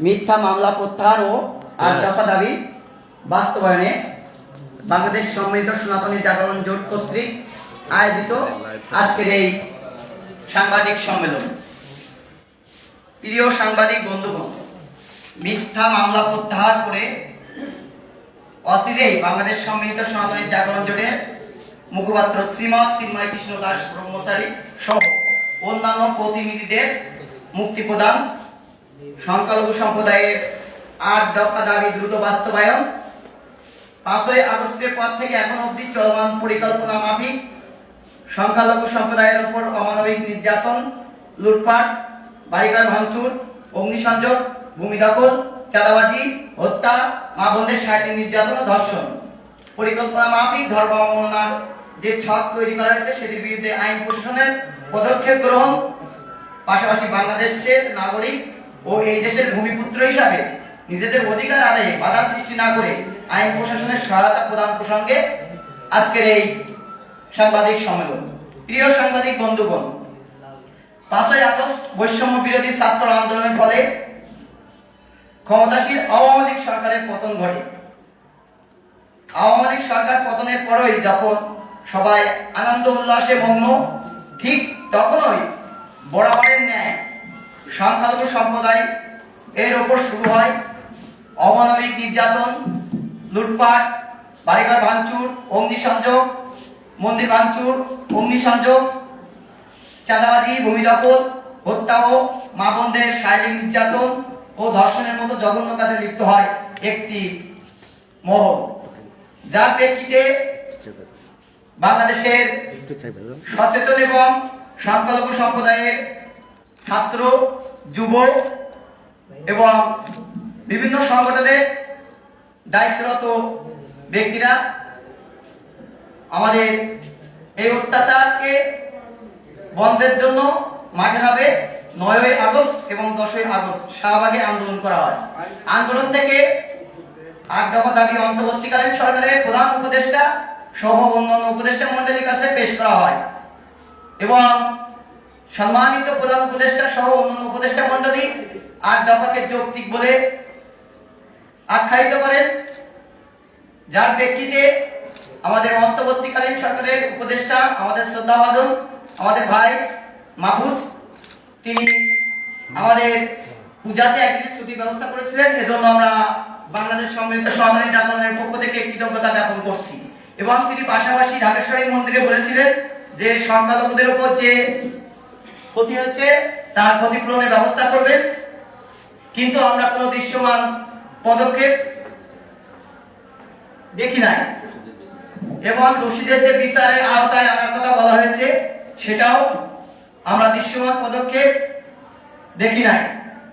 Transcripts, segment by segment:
মিথ্যা মামলা প্রত্যাহার ও ৮ দফা দাবি বাস্তবায়নে বাংলাদেশ সম্মিলিত সনাতনী জাগরণ জোট কর্তৃক আয়োজিত আজকের এই সাংবাদিক সম্মেলন। প্রিয় সাংবাদিক বন্ধুগণ, মিথ্যা মামলা প্রত্যাহার করে অচিরেই বাংলাদেশ সম্মিলিত সনাতনী জাগরণ জোটের মুখপাত্র শ্রীমৎ চিন্ময় কৃষ্ণ দাস ব্রহ্মচারী সহ অন্যান্য প্রতিনিধিদের মুক্তি প্রদান, সংখ্যালঘু সম্প্রদায়ের ৮ দফা দাবি দ্রুত বাস্তবায়ন, ৫ই আগস্টের পর থেকে এখন অবধি চলমান পরিকল্পনা মাফিক সংখ্যালঘু সম্প্রদায়ের উপর অমানবিক নির্যাতন, লুটপাট, বাড়িঘর ভাঙচুর, অগ্নিসংযোগ, ভূমি দখল, চাঁদাবাজি, হত্যা, মা বোনদের শারীরিক নির্যাতন ও ধর্ষণ, পরিকল্পনা মাফিক ধর্ম অবমাননার যে ছক তৈরি করা হয়েছে সেটির বিরুদ্ধে আইন প্রশাসনের পদক্ষেপ গ্রহণ, পাশাপাশি বাংলাদেশের নাগরিক ও এই দেশের ভূমিপুত্র হিসাবে নিজেদের অধিকার আদায়ে বাধা সৃষ্টি না করে আইন প্রশাসনের সহায়তা প্রদান প্রসঙ্গে আজকের এই সাংবাদিক সম্মেলন। প্রিয় সাংবাদিক বন্ধুগণ, ৫ই আগস্ট বৈষম্য বিরোধী ছাত্র আন্দোলনের ফলে ক্ষমতাসীন আওয়ামী লীগ সরকারের পতন ঘটে। আওয়ামী লীগ সরকার পতনের পরই যখন সবাই আনন্দ উল্লাসে মগ্ন, ঠিক তখনই বরাবরের ন্যায় সংখ্যালঘু সম্প্রদায় এর ওপর শুরু হয় অমানবিক নির্যাতন, লুটপাট, বাড়িঘর ভাঙচুর, অগ্নিসংযোগ, মন্দির ভাঙচুর, অগ্নিসংযোগ, চাঁদাবাজি, ভূমি দখল, হত্যা ও মা বোনদের শারীরিক নির্যাতন ও ধর্ষণের মতো জঘন্য কাজে লিপ্ত হয় একটি মহল, যার প্রেক্ষিতে বাংলাদেশের সচেতন এবং সংখ্যালঘু সম্প্রদায়ের ছাত্র, যুব এবং বিভিন্ন সংগঠনের দায়িত্বরত ব্যক্তিরা আমাদের এই অত্যাচারকে বন্ধের জন্য মাঠে নামে ৯ই আগস্ট এবং ১০ই আগস্ট শাহবাগে আন্দোলন করা হয়। আন্দোলন থেকে ৮ দফা দাবি অন্তর্বর্তীকালীন সরকারের প্রধান উপদেষ্টা সহ অন্যান্য উপদেষ্টা মণ্ডলীর কাছে পেশ করা হয় এবং সম্মানিত প্রধান উপদেষ্টা সহ অন্যান্য উপদেষ্টা মণ্ডলী ৮ দফাকে যৌক্তিক বলে আখ্যায়িত করেন, যার প্রেক্ষিতে আমাদের অন্তর্বর্তীকালীন সরকারের উপদেষ্টা আমাদের শ্রদ্ধাভাজন আমাদের ভাই মাহফুজ, তিনি আমাদের পূজাতে একদিন ছুটির ব্যবস্থা করেছিলেন। এজন্য আমরা বাংলাদেশ সম্মিলিত সনাতনী জাগরণের পক্ষ থেকে কৃতজ্ঞতা জ্ঞাপন করছি এবং তিনি পাশাপাশি ঢাকেশ্বরী মন্দিরে বলেছিলেন যে সংখ্যালঘুদের উপর যে ক্ষতি হয়েছে তার ক্ষতিপূরণের ব্যবস্থা করবেন, কিন্তু আমরা কোনো দৃশ্যমান পদক্ষেপ দেখি নাই এবং দোষীদের যে বিচারের আওতায় আনার কথা বলা হয়েছে সেটাও আমরা দৃশ্যমান পদক্ষেপ দেখি নাই।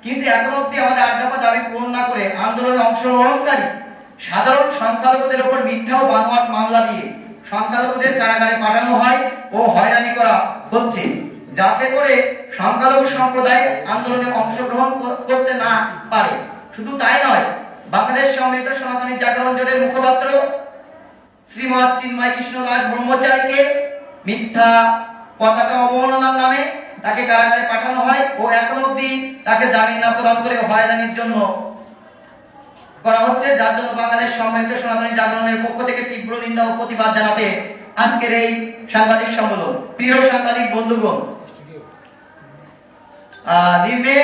কিন্তু এখন অব্দি আমাদের ৮ দফা দাবি পূরণ না করে আন্দোলনে অংশগ্রহণকারী সাধারণ সংখ্যালঘুদের উপর মিথ্যা ও বানোয়াট মামলা দিয়ে সংখ্যালঘুদের কারাগারে পাঠানো হয় ও হয়রানি করা হচ্ছে, যাতে করে সংখ্যালঘু সম্প্রদায় আন্দোলনে অংশগ্রহণ করতে না পারে। শুধু তাই নয়, বাংলাদেশ সম্মিলিত সনাতনী জাগরণ জোটের মুখপাত্র শ্রীমৎ চিন্ময় কৃষ্ণ দাস ব্রহ্মচারীকে মিথ্যা পতাকা অবমাননার নামে তাকে কারাগারে পাঠানো হয় ও এখন অবধি তাকে জামিন না প্রদান করে হয়রানির জন্য করা হচ্ছে, যার জন্য বাংলাদেশ সম্মিলিত সনাতনী জাগরণের পক্ষ থেকে তীব্র নিন্দা ও প্রতিবাদ জানাতে আজকের এই সাংবাদিক সম্মেলন। প্রিয় সাংবাদিক বন্ধুগণ, নিম্নে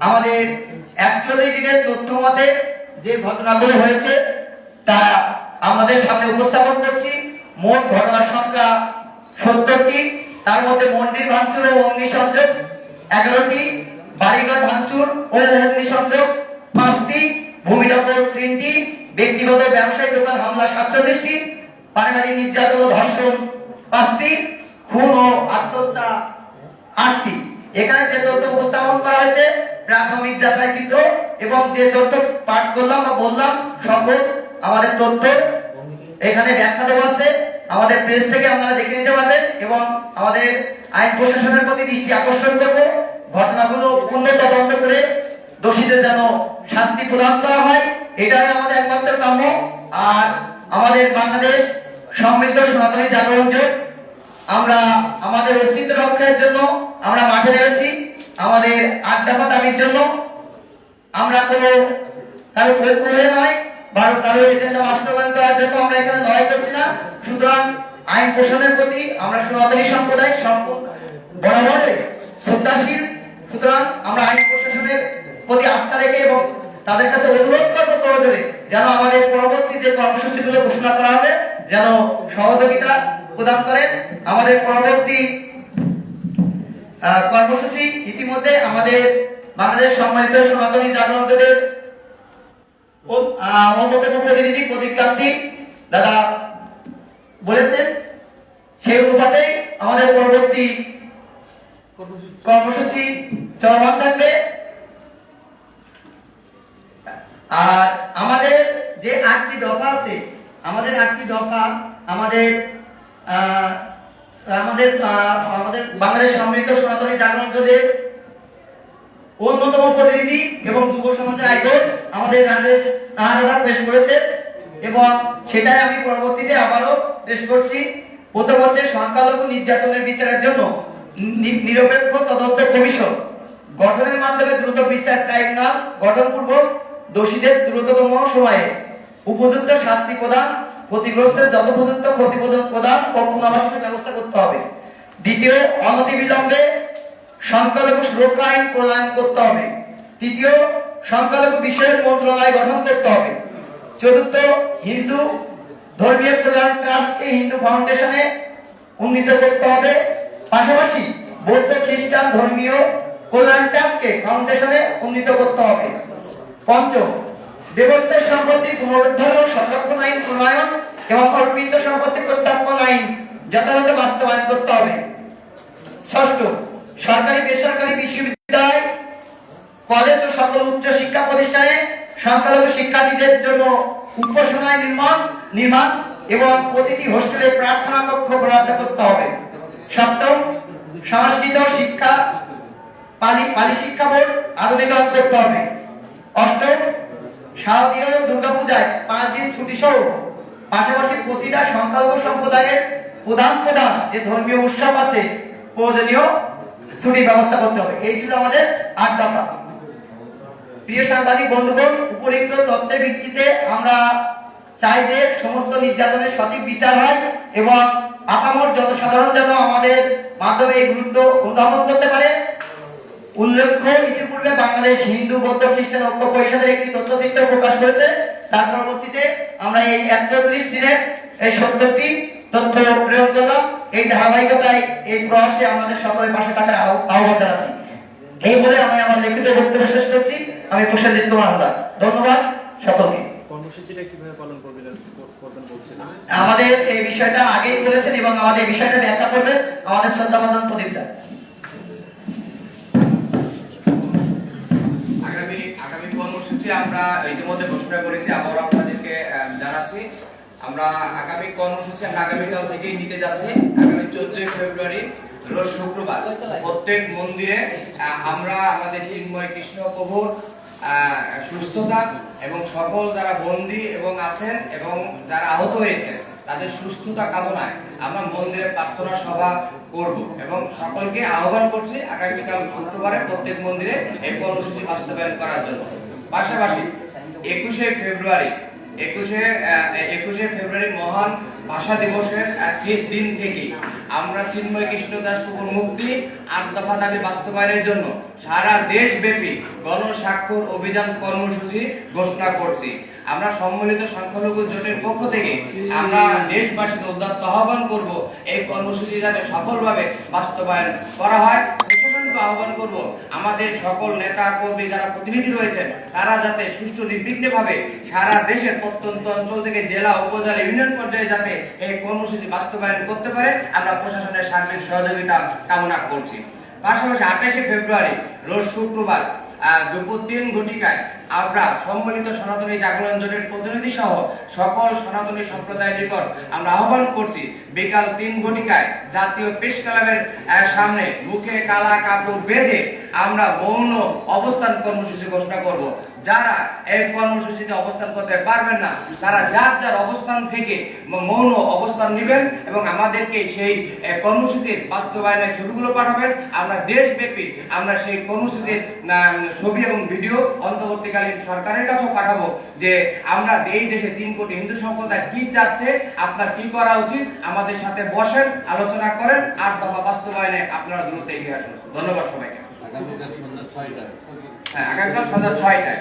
আমাদের ৪১ দিনের তথ্য মতে যে ঘটনাগুলো হয়েছে তা আমাদের সামনে উপস্থাপন করছি। মোট ঘটনার সংখ্যা ৭০টি, তার মধ্যে মন্দির ভাঙচুর ও অগ্নিসংযোগ ১১টি, বাড়িঘর ভাঙচুর ও অগ্নিসংযোগ ৫টি, ভূমি দখল ৩টি, ব্যক্তিগত ব্যবসায়ী দোকান হামলা ৪৭টি, পারিবারিক নির্যাতন ও ধর্ষণ ৫টি, খুন ও আত্মহত্যা ৮টি। এখানে যে তথ্য উপস্থাপন করা হয়েছে প্রাথমিক যাচাইকৃত এবং যে তথ্য পাঠ করলাম বা বললাম সকল আমাদের তথ্য এখানে ব্যাখ্যা দেওয়া আছে, আমাদের প্রেস থেকে আপনারা দেখে নিতে পারবেন এবং আমাদের আইন প্রশাসনের প্রতি দৃষ্টি আকর্ষণ করব ঘটনাগুলো পূর্ণ তদন্ত করে দোষীদের যেন শাস্তি প্রদান করা হয়, এটাই আমাদের একমাত্র কাম্য। আর আমাদের বাংলাদেশ সম্মিলিত সনাতনী জাগরণ জোট আমরা আমাদের অস্তিত্ব রক্ষার জন্য আমরা মাঠে নেমেছি, আমাদের ৮ দফা দাবির জন্য আমরা কোনো কারো পক্ষ হয়ে নয় বা কারো এজেন্ডা বাস্তবায়ন করার জন্য আমরা এখানে লড়াই করছি না। সুতরাং আইন প্রশাসনের প্রতি আমরা সনাতনী সম্প্রদায় বরাবর শ্রদ্ধাশীল। সুতরাং আমরা আইন প্রশাসনের প্রতি আস্থা রেখে এবং তাদের কাছে অনুরোধ করবো প্রয়োজনে যেন আমাদের পরবর্তী যে কর্মসূচিগুলো ঘোষণা করা হবে যেন সহযোগিতা প্রদান করেন। আমাদের পরবর্তী কর্মসূচি ইতিমধ্যে আমাদের বাংলাদেশ সম্মানিত সনাতনী জাগরণ জোটের অন্যতম প্রতিনিধি প্রতিক্রান্তি দাদা বলেছেন, সেই অনুপাতে আমাদের পরবর্তী কর্মসূচি চলমান থাকবে। আর আমাদের যে 8টি দফা আছে, আমাদের 8টি দফা আমাদের বাংলাদেশ সম্মিলিত সনাতনী জাগরণ জোটের অন্যতম প্রতিনিধি এবং যুব সমাজের আইডল আমাদের রাজেশ দাদা পেশ করেছে এবং সেটাই আমি পরবর্তীতে আবারও পেশ করছি। প্রথম হচ্ছে সংখ্যালঘু নির্যাতনের বিচারের জন্য নিরপেক্ষ তদন্ত কমিশন গঠনের মাধ্যমে দ্রুত বিচার ট্রাইব্যুনাল গঠনপূর্বক দোষীদের দ্রুততম সময়ে উপযুক্ত শাস্তি প্রদান, ক্ষতিগ্রস্তের যথোপযুক্ত ক্ষতিপূরণ প্রদান ও পুনর্বাসনের ব্যবস্থা করতে হবে। দ্বিতীয়, অনতিবিলম্বে সংখ্যালঘু সুরক্ষা আইন প্রণয়ন করতে হবে। তৃতীয়, সংখ্যালঘু বিষয়ের মন্ত্রণালয় গঠন করতে হবে। চতুর্থ, হিন্দু ধর্মীয় কল্যাণ ট্রাস্টকে হিন্দু ফাউন্ডেশনে উন্নীত করতে হবে। পাশাপাশি বৌদ্ধ খ্রিস্টান ধর্মীয় কল্যাণ ট্রাস্টকে ফাউন্ডেশনে উন্নীত করতে হবে। পঞ্চম, দেবত্বের সম্পত্তি পুনরুদ্ধার ও সংরক্ষণ আইন প্রণয়ন এবং অর্পিত সম্পত্তি প্রত্যার্পণ আইন যথাযথ বাস্তবায়ন করতে হবে। ষষ্ঠ, সরকারি বেসরকারি বিশ্ববিদ্যালয় কলেজ ও সকল উচ্চ শিক্ষা প্রতিষ্ঠানে সংখ্যালঘু শিক্ষার্থীদের জন্য উপাসনায় নির্মাণ এবং প্রতিটি হোস্টেলে প্রার্থনা কক্ষ বরাদ্দ করতে হবে। সপ্তম, সংস্কৃত শিক্ষা পালি শিক্ষা বোর্ড আধুনিকায়ন করতে হবে। অষ্টম, শারদীয় দুর্গাপূজায় 5 দিন ছুটি সহ পাশাপাশি প্রতিটা সংখ্যালঘু সম্প্রদায়ের প্রধান যে ধর্মীয় উৎসব আছে প্রয়োজনীয় ছুটির ব্যবস্থা করতে হবে। এই ছিল আমাদের 8 দফা। প্রিয় সাংবাদিক বন্ধুগণ, উপরিক্ত তথ্যের ভিত্তিতে আমরা চাই যে সমস্ত নির্যাতনের সঠিক বিচার হয় এবং আপামর জনসাধারণ যেন আমাদের মাধ্যমে এই গুরুত্ব অনুধাবন করতে পারে। উল্লেখ্য, ইতিপূর্বে বাংলাদেশ হিন্দু বৌদ্ধ খ্রিস্টান ঐক্য পরিষদের একটি তথ্যচিত্র প্রকাশ করেছে। তার পরবর্তীতে আমরা এই 41 দিনের এই 70টি তথ্য প্রয়োগ করলাম। এই ধারাবাহিকতায় এই প্রয়াসে আমাদের সকলের পাশে থাকার আহ্বান জানাচ্ছি। এই বলে আমি আমার লিখিত বক্তব্য শেষ করছি। আমি প্রসেনজিৎ কুমার হালদার। ধন্যবাদ সকলকে। কর্মসূচিটা কিভাবে পালন করবেন বলছেন? আমাদের এই বিষয়টা আগেই বলেছেন এবং আমাদের এই বিষয়টা ব্যাখ্যা করবেন আমাদের শ্রদ্ধাভাজন প্রদীপদা। আগামী কর্মসূচি আমরা ইতিমধ্যে ঘোষণা করেছি, আবার আপনাদেরকে জানাচ্ছি। আমরা আগামী কর্মসূচি আগামীকাল থেকেই নিতে যাচ্ছি। আগামী 14 ফেব্রুয়ারি রোজ শুক্রবার প্রত্যেক মন্দিরে আমরা আমাদের চিন্ময় কৃষ্ণ প্রভুর সুস্থতা এবং সকল যারা বন্দী এবং আছেন এবং যারা আহত হয়েছেন তাদের সুস্থতা কামনায় আমরা মন্দিরে প্রার্থনা সভা করব এবং সকলকে আহ্বান করছি আগামীকাল শুক্রবারে প্রত্যেক মন্দিরে এই কর্মসূচি বাস্তবায়ন করার জন্য। পাশাপাশি 21শে ফেব্রুয়ারি মহান ভাষা দিবসের ঠিক দিন থেকে আমরা চিন্ময় কৃষ্ণ দাস প্রভুর মুক্তি 8 দফা দাবি বাস্তবায়নের জন্য সারা দেশব্যাপী গণস্বাক্ষর অভিযান কর্মসূচি ঘোষণা করছি। আমরা সম্মিলিত সংখ্যালঘু জোটের পক্ষ থেকে আমরা দেশবাসীকে উদাত্ত আহ্বান করব এই কর্মসূচি যাতে সফলভাবে বাস্তবায়ন করা হয়। প্রশাসনকে আহ্বান করব আমাদের সকল নেতা কর্মী যারা প্রতিনিধি রয়েছেন তারা যাতে সুষ্ঠু নির্বিঘ্নভাবে সারা দেশের প্রত্যন্ত অঞ্চল থেকে জেলা উপজেলা ইউনিয়ন পর্যায়ে যাতে এই কর্মসূচি বাস্তবায়ন করতে পারে আমরা প্রশাসনের সার্বিক সহযোগিতা কামনা করছি। পাশাপাশি 28শে ফেব্রুয়ারি রোজ শুক্রবার দুপুর 3 ঘটিকায় আমরা সম্মিলিত সনাতনী জাগরণ জোটের প্রতিনিধি সহ সকল সনাতনী সম্প্রদায়ের নিকট আমরা আহ্বান করছি বিকাল 3 ঘটিকায় জাতীয় প্রেস ক্লাবের সামনে মুখে কালা কাপড় বেঁধে আমরা মৌন অবস্থান কর্মসূচি ঘোষণা করব। যারা এই কর্মসূচিতে অবস্থান করতে পারবেন না তারা যার যার অবস্থান থেকে মৌন অবস্থান নেবেন এবং আমাদেরকে সেই কর্মসূচির বাস্তবায়নের ছবিগুলো পাঠাবেন। আমরা দেশব্যাপী আমরা সেই কর্মসূচির ছবি এবং ভিডিও অন্তর্বর্তীকালীন সরকারের কাছেও পাঠাবো যে আমরা এই দেশে 3 কোটি হিন্দু সম্প্রদায় কি চাচ্ছে, আপনার কি করা উচিত, আমাদের সাথে বসেন, আলোচনা করেন, 8 দফা বাস্তবায়নে আপনারা দ্রুত এগিয়ে আসুন। ধন্যবাদ সবাইকে। আগামীকাল সন্ধ্যা 6টায় হ্যাঁ, আগামীকাল সন্ধ্যা 6টায়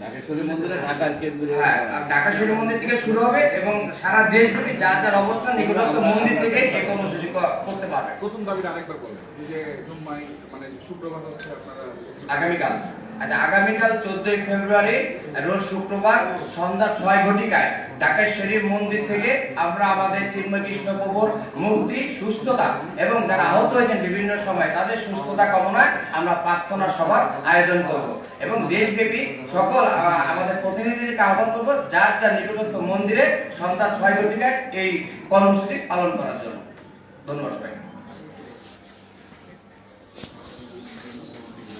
ঢাকেশ্বরী মন্দিরে ঢাকার কেন্দ্রে হ্যাঁ, ঢাকা শরীর মন্দির থেকে শুরু হবে এবং সারা দেশব্যাপী যার যার অবস্থান নিকটস্থ মন্দির থেকে এই কর্মসূচি করতে পারবে। প্রথম দাবিটা আরেকবার বলেন যে জুম্মাই মানে শুক্রবার হচ্ছে আপনারা আগামীকাল আচ্ছা, আগামীকাল 14 ফেব্রুয়ারি রোজ শুক্রবার সন্ধ্যা 6 ঘটিকায় ঢাকা শরীফ মন্দির থেকে আমরা আমাদের চিন্ময় কৃষ্ণ প্রভুর মুক্তি, সুস্থতা এবং যারা আহত হয়েছেন বিভিন্ন সময় তাদের সুস্থতা কামনায় আমরা প্রার্থনা সভার আয়োজন করব এবং দেশব্যাপী সকল আমাদের প্রতিনিধিদেরকে আহ্বান করব যার যার নিকটস্থ মন্দিরে সন্ধ্যা 6 ঘটিকায় এই কর্মসূচি পালন করার জন্য। ধন্যবাদ সবাইকে।